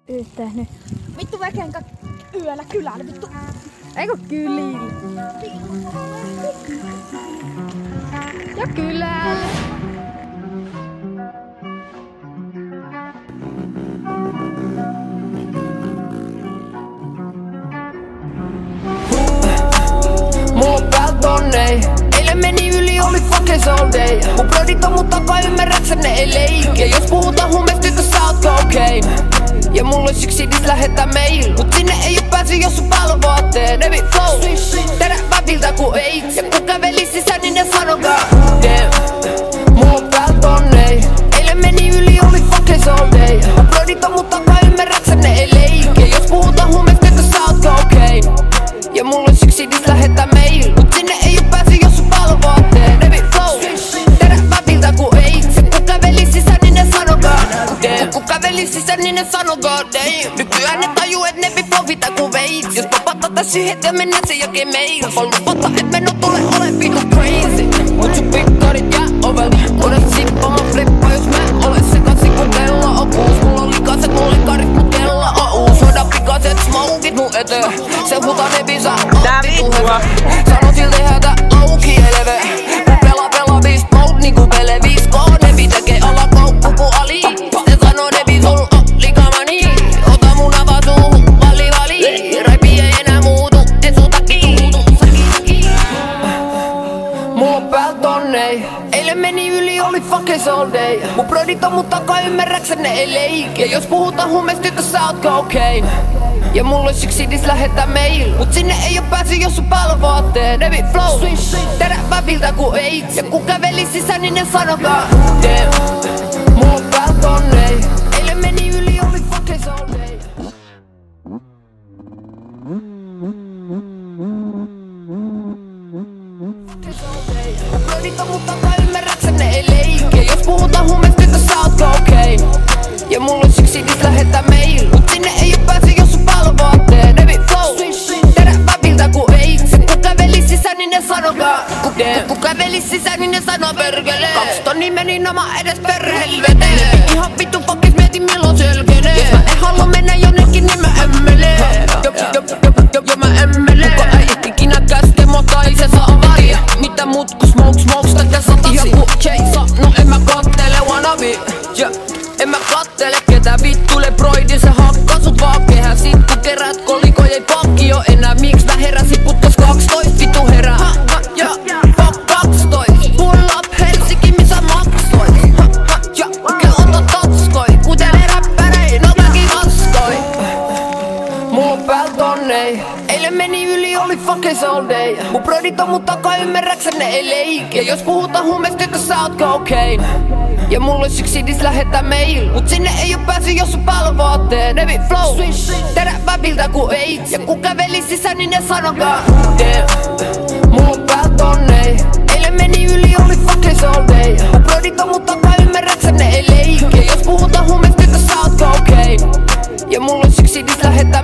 Tehnyt. Vittu vekeen yöllä kylällä, vittu. Eikö kylillä? Ja kylällä. Mulla on pääl tonnei. Eilen meni yli, oli fucking all day. Mun brodit on mun takaa, ymmärräksä ne ei leikki. Ja jos puhutaan huumeista, tyttö sä oot cocaine. Ja mulla olisi yksi idis lähettää mail. Mut sinne ei oo pääsy, jos sun päällä on vaatteet. Nevi flow, teräväviltä ku AIDS. Ja kun käveli sisään, niin ne sano goddamn. Mulla on pääl tonnei. Eilen meni yli, oli fucking all day. Mun brodit on mun takaa, ymmärräksä ne ei leikki. Ja jos puhutaan huumeista, tyttö sä oot cocaine. Ja mulla olisi yksi idis lähettää mail. Mut sinne ei oo pääsy, jos sun päällä on vaatteet. Nevi flow, teräväviltä ku AIDS. Ja kun käveli sisään, niin ne sano goddamn. Kun käveli sisään, niin ne sano goddamn. Nykyään ne tajuu, et ne flowita ku veits. Jos papata tässä heti ja mennään sen jälkeen meil. Voi lupata, et meno tule ole vitu crazy. Mut sun pikkarit jää ovelta. Monet sippa mä flippa, jos mä ole sekaisin kun kello on kuus. Mulla on likaset, mulla on karit, mut kello on uus. Hoida pikaset smokit mun eteen. Se huutaa ne bisa, otti puheve. Sano silti hätä, auki eleve. Mun pelaa beast mode niinku pele 5K. Nevi tekee alakoukku ku Ali. Se sanoo nevi sul on likamani. Ota mun avaa suuhun, vali. Raipi ei enää muutu, et sun takii. Mulla on pääl tonnei. Eilen meni yli, oli fucking all day. Mun brodit on mun takaa, ymmärräksä ne ei leikki. Ja jos puhutaan huumeista, tyttö sä oot cocaine. Ja mulla olisi yksi idis lähettää mail. Mut sinne ei oo pääsy, jos sun päällä on vaatteet. Nevi flow, teräväviltä ku AIDS. Ja kun käveli sisään, niin ne sano goddamn. Mulla on pääl tonnei. Eilen meni yli, oli fucking all day. Mun brodit on mun takaa, ymmärräksä ne ei leikki. Ja jos puhutaan huumeista, tyttö sä oot cocaine. Ja mulla olisi yksi idis lähettää mail. Mut sinne ei oo pääsy, jos sun päällä on vaatteet. Nevi flow, teräväviltä ku AIDS. Ja kun käveli sisään, niin ne sano goddamn. Kun käveli sisään, niin ne sano perkele. 2 tonnia meni nama edes perhelvete. Ihan vittu fuckis mietin milloin selkenee. Jos mä en halua mennä jonnekin, niin mä emmelee. Jo mä emmelee. Kuka ei ikinä käske mua tai se saa varia. Mitä muut ku smokes tätä satasi. Ihan ku chase, no en mä kattele wannabe. En mä kattele ketä vittuile broidi. Se hakkaa sut vaan kehä. Sit kun kerät kolikoi ei pakki jo enää. Miks mä heräsin putkos 12 vittu herää. Fuck 12. Pull up Helsinki missä maksoit. Ke ota tatskoi. Kutelee räppärei, no mäkin vaskoi. Mulla on pääl tonnei. Eilen meni yli, oli fucking all day. Mun brodit on mun takaa, ymmärräksä ne ei leikki. Ja jos puhutaan huumeista, tyttö sä oot cocaine. Ja mulla olisi yksi idis lähettää mail. Mut sinne ei oo pääsy, jos sun päällä on vaatteet. Nevi flow, teräväviltä ku AIDS. Ja kun käveli sisään, niin ne sano goddamn. Mulla on pääl tonnei. Eilen meni yli, oli fucking all day. Mun brodit on mun takaa, ymmärräksä ne ei leikki. Ja jos puhutaan huumeista, tyttö sä oot cocaine. Ja mulla olisi yksi idis lähettää